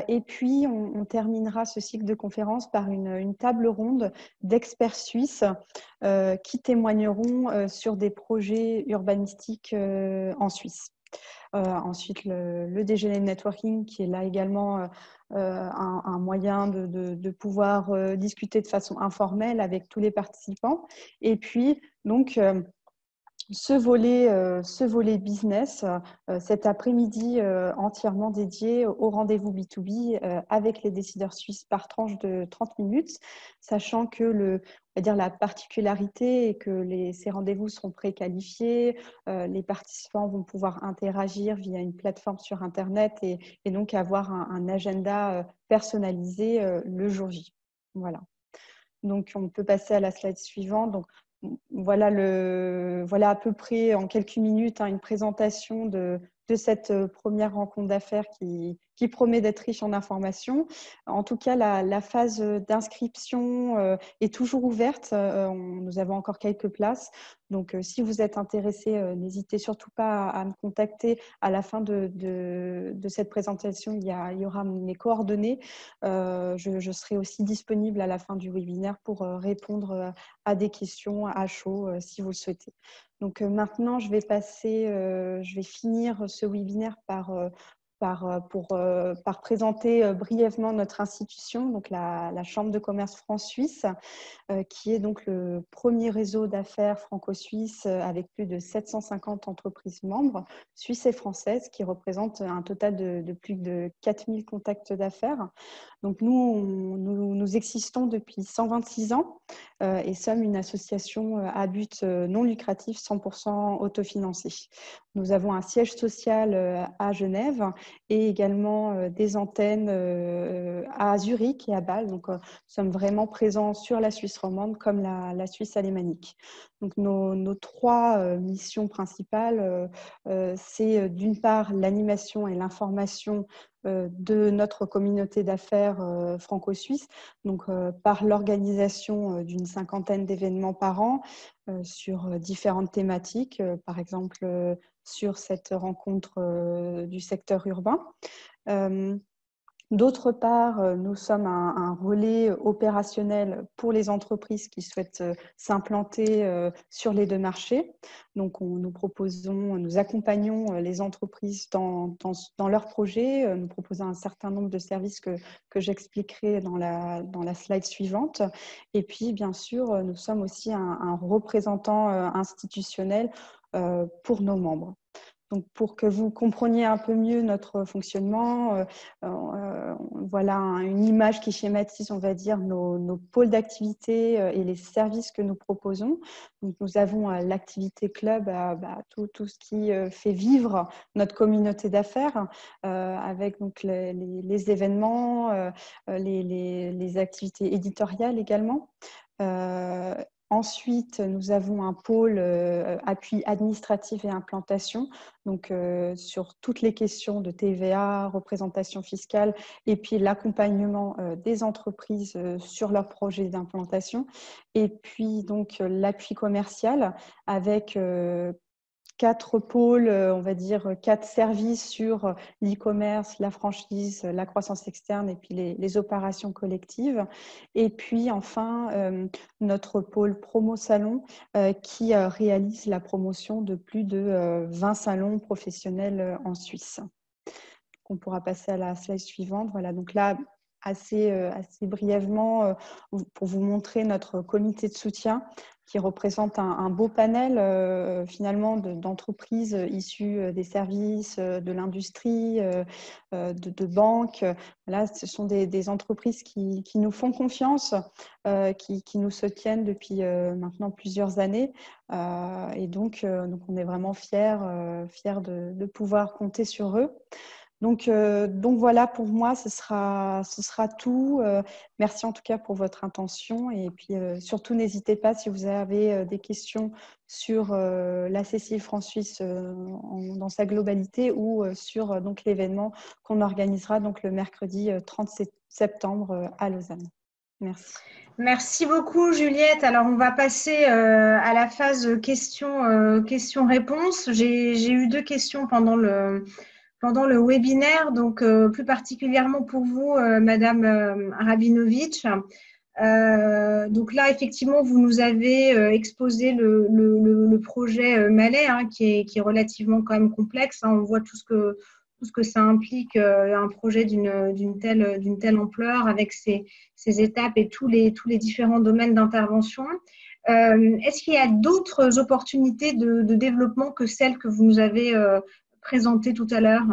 Et puis, on terminera ce cycle de conférences par une table ronde d'experts suisses qui témoigneront sur des projets urbanistiques en Suisse. Ensuite, le déjeuner de networking, qui est là également un moyen de pouvoir discuter de façon informelle avec tous les participants. Et puis, donc, ce volet business, cet après-midi entièrement dédié au rendez-vous B2B avec les décideurs suisses par tranche de 30 minutes, sachant que on va dire la particularité est que ces rendez-vous seront préqualifiés, les participants vont pouvoir interagir via une plateforme sur Internet et donc avoir un agenda personnalisé le jour J. Voilà. Donc, on peut passer à la slide suivante. Donc, voilà à peu près en quelques minutes une présentation de cette première rencontre d'affaires qui promet d'être riche en informations. En tout cas, la phase d'inscription est toujours ouverte. Nous avons encore quelques places. Donc, si vous êtes intéressé, n'hésitez surtout pas à me contacter. À la fin de cette présentation, il y aura mes coordonnées. Je serai aussi disponible à la fin du webinaire pour répondre à des questions à chaud si vous le souhaitez. Donc maintenant, je vais finir ce webinaire par par présenter brièvement notre institution, donc la Chambre de commerce France-Suisse, qui est donc le premier réseau d'affaires franco-suisse avec plus de 750 entreprises membres, suisses et françaises, qui représentent un total de plus de 4000 contacts d'affaires. Donc nous existons depuis 126 ans et sommes une association à but non lucratif 100% autofinancée. Nous avons un siège social à Genève et également des antennes à Zurich et à Bâle. Donc, nous sommes vraiment présents sur la Suisse romande comme la Suisse alémanique. Donc, nos trois missions principales, c'est d'une part l'animation et l'information de notre communauté d'affaires franco-suisse, donc par l'organisation d'une cinquantaine d'événements par an sur différentes thématiques, par exemple sur cette rencontre du secteur urbain. D'autre part, nous sommes un relais opérationnel pour les entreprises qui souhaitent s'implanter sur les deux marchés. Donc, nous accompagnons les entreprises dans leurs projets. Nous proposons un certain nombre de services que j'expliquerai dans la slide suivante. Et puis, bien sûr, nous sommes aussi un représentant institutionnel pour nos membres. Donc, pour que vous compreniez un peu mieux notre fonctionnement, voilà une image qui schématise, on va dire, nos pôles d'activité et les services que nous proposons. Donc, nous avons l'activité club, tout ce qui fait vivre notre communauté d'affaires, avec donc les événements, les activités éditoriales également. Ensuite, nous avons un pôle appui administratif et implantation, donc sur toutes les questions de TVA, représentation fiscale et puis l'accompagnement des entreprises sur leurs projets d'implantation. Et puis donc l'appui commercial avec 4 pôles, on va dire 4 services sur l'e-commerce, la franchise, la croissance externe et puis les opérations collectives. Et puis enfin, notre pôle promo salon qui réalise la promotion de plus de 20 salons professionnels en Suisse. On pourra passer à la slide suivante. Voilà, donc là, assez brièvement, pour vous montrer notre comité de soutien qui représente un beau panel finalement d'entreprises issues des services, de l'industrie, de banques. Là, ce sont des entreprises qui nous font confiance, qui nous soutiennent depuis maintenant plusieurs années. Et donc, on est vraiment fiers de pouvoir compter sur eux. Donc voilà, pour moi, ce sera tout. Merci en tout cas pour votre attention. Et puis surtout, n'hésitez pas si vous avez des questions sur la CCI France-Suisse dans sa globalité ou sur donc l'événement qu'on organisera donc le mercredi 30 septembre à Lausanne. Merci. Merci beaucoup, Juliette. Alors, on va passer à la phase questions-réponses. J'ai eu 2 questions pendant le webinaire, donc plus particulièrement pour vous, Madame Rabinovitch. Donc là, effectivement, vous nous avez exposé le projet Malais, hein, qui est relativement quand même complexe. Hein. On voit tout ce que ça implique, un projet d'une telle ampleur, avec ses étapes et tous les différents domaines d'intervention. Est-ce qu'il y a d'autres opportunités de développement que celles que vous nous avez présentées tout à l'heure?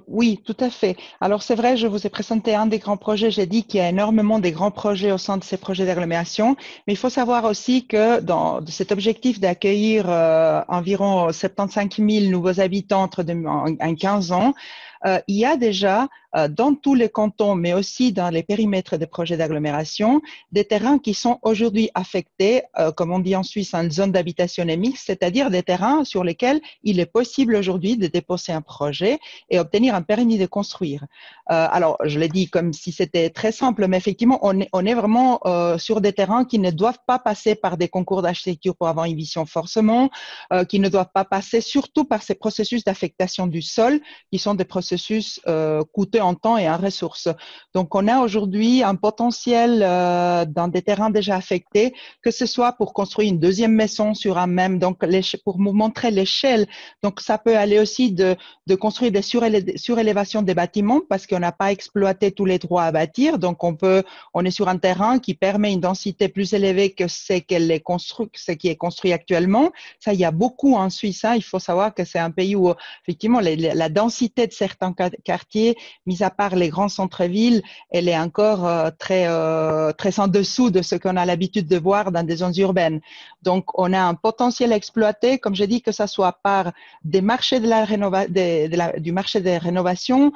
Oui, tout à fait. Alors, c'est vrai, je vous ai présenté un des grands projets. J'ai dit qu'il y a énormément de grands projets au sein de ces projets d'agglomération. Mais il faut savoir aussi que dans cet objectif d'accueillir environ 75 000 nouveaux habitants en 15 ans, il y a déjà dans tous les cantons, mais aussi dans les périmètres des projets d'agglomération, des terrains qui sont aujourd'hui affectés, comme on dit en Suisse, en zone d'habitation mixte, c'est-à-dire des terrains sur lesquels il est possible aujourd'hui de déposer un projet et obtenir un permis de construire. Alors, je l'ai dit comme si c'était très simple, mais effectivement, on est vraiment sur des terrains qui ne doivent pas passer par des concours d'architecture pour avoir une vision forcément, qui ne doivent pas passer surtout par ces processus d'affectation du sol, qui sont des processus coûteux en temps et en ressources. Donc, on a aujourd'hui un potentiel dans des terrains déjà affectés, que ce soit pour construire une deuxième maison sur un même, donc pour vous montrer l'échelle. Donc, ça peut aller aussi de construire des surélévations des bâtiments parce qu'on n'a pas exploité tous les droits à bâtir. Donc, on est sur un terrain qui permet une densité plus élevée que ce qui est construit actuellement. Ça, il y a beaucoup en Suisse. Il faut savoir que c'est un pays où, effectivement, la densité de certains quartiers, mis à part les grands centres-villes, elle est encore très en dessous de ce qu'on a l'habitude de voir dans des zones urbaines. Donc, on a un potentiel à exploiter, comme je dis, que ça soit par des marchés du marché des rénovations,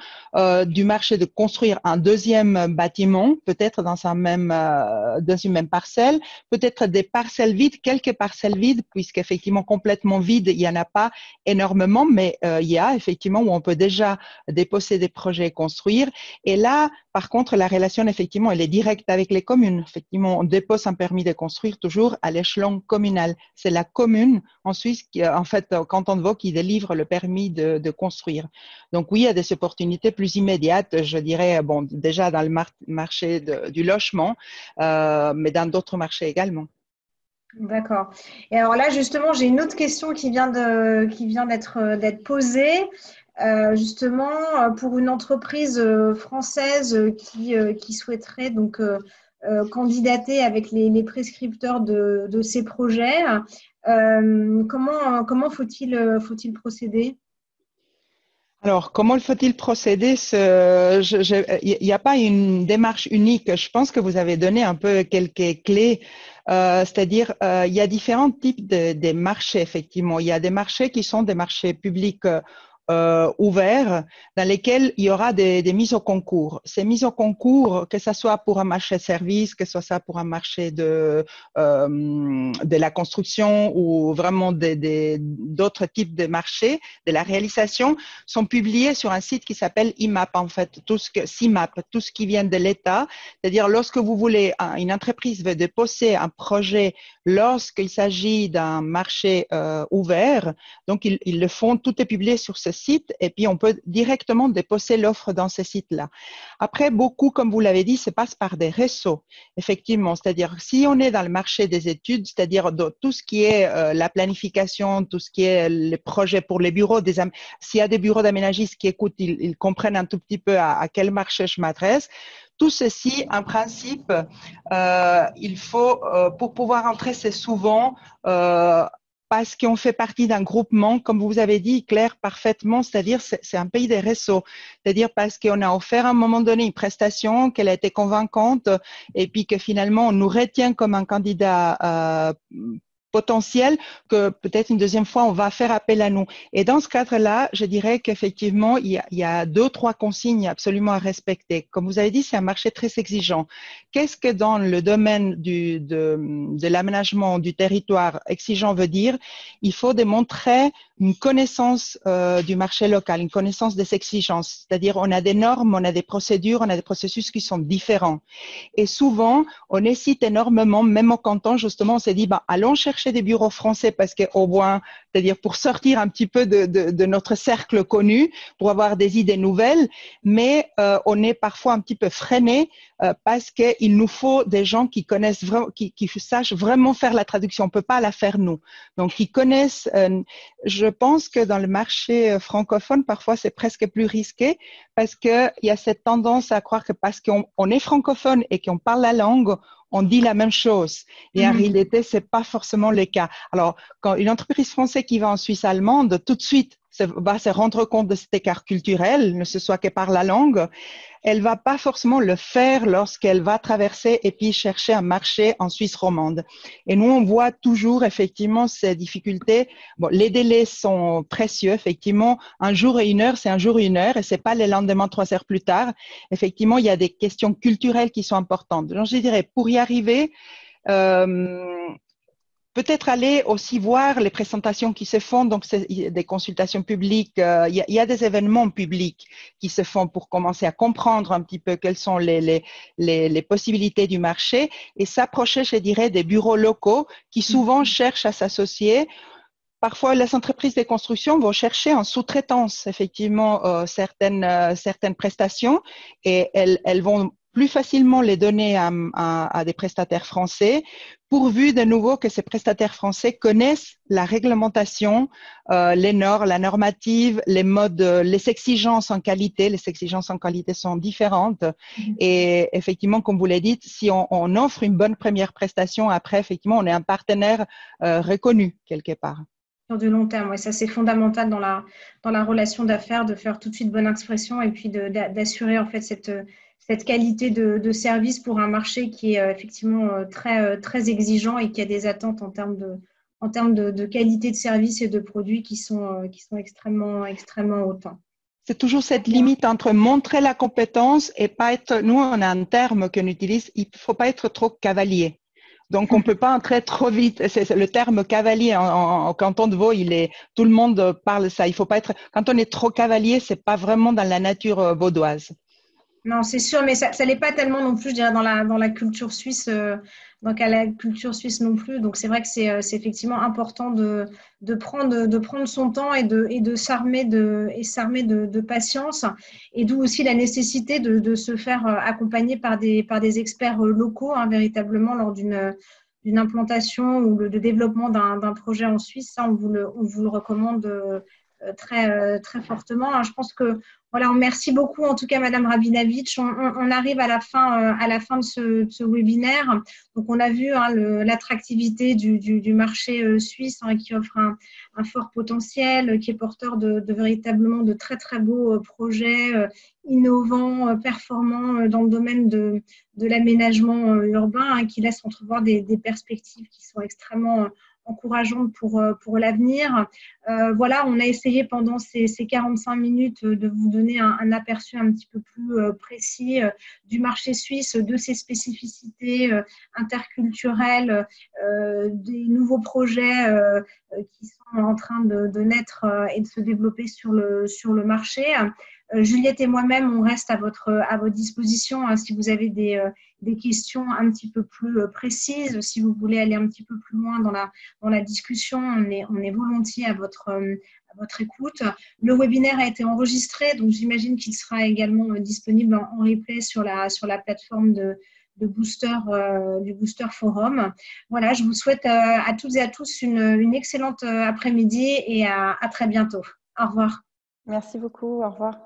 du marché de construire un deuxième bâtiment, peut-être dans une même parcelle, peut-être des parcelles vides, quelques parcelles vides, puisqu'effectivement complètement vides, il n'y en a pas énormément, mais il y a effectivement où on peut déjà déposer des projets et construire. Et là, par contre, la relation, effectivement, elle est directe avec les communes. Effectivement, on dépose un permis de construire toujours à l'échelon communal. C'est la commune en Suisse qui, en fait, quand on vote, qui délivre le permis de construire. Donc oui, il y a des opportunités plus immédiates, je dirais, bon, déjà dans le marché du logement, mais dans d'autres marchés également. D'accord. Et alors là, justement, j'ai une autre question qui vient d'être posée. Justement, pour une entreprise française qui souhaiterait donc candidater avec les prescripteurs de ces projets, comment faut-il procéder? Alors, comment faut-il procéder? Il n'y a pas une démarche unique. Je pense que vous avez donné un peu quelques clés. C'est-à-dire, il y a différents types de marchés, effectivement. Il y a des marchés qui sont des marchés publics ouverts dans lesquels il y aura des mises au concours. Ces mises au concours, que ce soit pour un marché de service, que ce soit pour un marché de la construction ou vraiment d'autres types de marchés, de la réalisation, sont publiés sur un site qui s'appelle IMAP, en fait, CIMAP, tout ce qui vient de l'État. C'est-à-dire, lorsque vous voulez, une entreprise veut déposer un projet lorsqu'il s'agit d'un marché ouvert, donc ils le font, tout est publié sur ce site et puis on peut directement déposer l'offre dans ce site-là. Après, beaucoup, comme vous l'avez dit, se passe par des réseaux, effectivement. C'est-à-dire, si on est dans le marché des études, c'est-à-dire tout ce qui est la planification, tout ce qui est les projets pour les bureaux, s'il y a des bureaux d'aménagistes qui écoutent, ils comprennent un tout petit peu à quel marché je m'adresse. Tout ceci, en principe, il faut, pour pouvoir entrer, c'est souvent parce qu'on fait partie d'un groupement, comme vous avez dit, Claire, parfaitement, c'est-à-dire c'est un pays des réseaux, c'est-à-dire parce qu'on a offert à un moment donné une prestation, qu'elle a été convaincante, et puis que finalement on nous retient comme un candidat potentiel, que peut-être une deuxième fois on va faire appel à nous. Et dans ce cadre-là, je dirais qu'effectivement il y a 2-3 consignes absolument à respecter. Comme vous avez dit, c'est un marché très exigeant. Qu'est-ce que dans le domaine de l'aménagement du territoire exigeant veut dire? Il faut démontrer une connaissance du marché local, une connaissance des exigences. C'est-à-dire, on a des normes, on a des procédures, on a des processus qui sont différents. Et souvent, on hésite énormément, même au canton, justement, on s'est dit, allons chercher des bureaux français parce qu'au moins, c'est-à-dire pour sortir un petit peu de notre cercle connu, pour avoir des idées nouvelles, mais on est parfois un petit peu freiné parce qu'il nous faut des gens qui connaissent vraiment, qui sachent vraiment faire la traduction. On peut pas la faire nous. Donc, qui connaissent. Je pense que dans le marché francophone, parfois c'est presque plus risqué parce que il y a cette tendance à croire que parce qu'on est francophone et qu'on parle la langue, on dit la même chose. Et en réalité, c'est pas forcément le cas. Alors, quand une entreprise française qui va en Suisse allemande, tout de suite, va se rendre compte de cet écart culturel, ne ce soit que par la langue, elle va pas forcément le faire lorsqu'elle va traverser et puis chercher un marché en Suisse romande. Et nous, on voit toujours effectivement ces difficultés. Bon, les délais sont précieux, effectivement. Un jour et une heure, c'est un jour et une heure, et c'est pas le lendemain 3 heures plus tard. Effectivement, il y a des questions culturelles qui sont importantes. Donc, je dirais, pour y arriver, peut-être aller aussi voir les présentations qui se font, donc c'est des consultations publiques, il y a des événements publics qui se font pour commencer à comprendre un petit peu quelles sont les possibilités du marché et s'approcher, je dirais, des bureaux locaux qui souvent cherchent à s'associer parfois, les entreprises de construction vont chercher en sous-traitance, effectivement, certaines prestations et elles vont plus facilement les donner à des prestataires français, pourvu de nouveau que ces prestataires français connaissent la réglementation, les normes, la normative, les modes, les exigences en qualité. Les exigences en qualité sont différentes. Et effectivement, comme vous l'avez dit, si on offre une bonne première prestation, après, effectivement, on est un partenaire reconnu quelque part. Sur du long terme, ouais, ça c'est fondamental dans la relation d'affaires, de faire tout de suite bonne expression et puis d'assurer en fait cette qualité de service pour un marché qui est effectivement très exigeant et qui a des attentes en termes de qualité de service et de produits qui sont extrêmement hautes. C'est toujours cette limite entre montrer la compétence et pas être, nous on a un terme qu'on utilise, il ne faut pas être trop cavalier. Donc, on ne peut pas entrer trop vite. C'est le terme cavalier en canton de Vaud, tout le monde parle ça. Il faut pas être, quand on est trop cavalier, c'est pas vraiment dans la nature vaudoise. Non, c'est sûr, mais ça l'est pas tellement non plus, je dirais, dans la culture suisse, donc à la culture suisse non plus. Donc c'est vrai que c'est effectivement important de prendre son temps et de s'armer de patience, et d'où aussi la nécessité de se faire accompagner par des experts locaux, hein, véritablement lors d'une implantation ou de développement d'un projet en Suisse. Ça, on vous le recommande très fortement. Je pense que voilà, merci beaucoup en tout cas Madame Rabinowicz. On arrive à la fin de ce webinaire. Donc on a vu l'attractivité du marché suisse, hein, qui offre un fort potentiel, qui est porteur de véritablement de très beaux projets innovants, performants dans le domaine de l'aménagement urbain, hein, qui laisse entrevoir des perspectives qui sont extrêmement encourageante pour l'avenir. Voilà, on a essayé pendant ces 45 minutes de vous donner un aperçu un petit peu plus précis du marché suisse, de ses spécificités interculturelles, des nouveaux projets qui sont en train de naître et de se développer sur le marché. Juliette et moi-même, on reste à votre disposition, hein, si vous avez des questions un petit peu plus précises, si vous voulez aller un petit peu plus loin dans la discussion, on est volontiers à votre écoute. Le webinaire a été enregistré, donc j'imagine qu'il sera également disponible en replay sur la plateforme du Booster Forum. Voilà, je vous souhaite à toutes et à tous une excellente après-midi et à très bientôt. Au revoir. Merci beaucoup. Au revoir.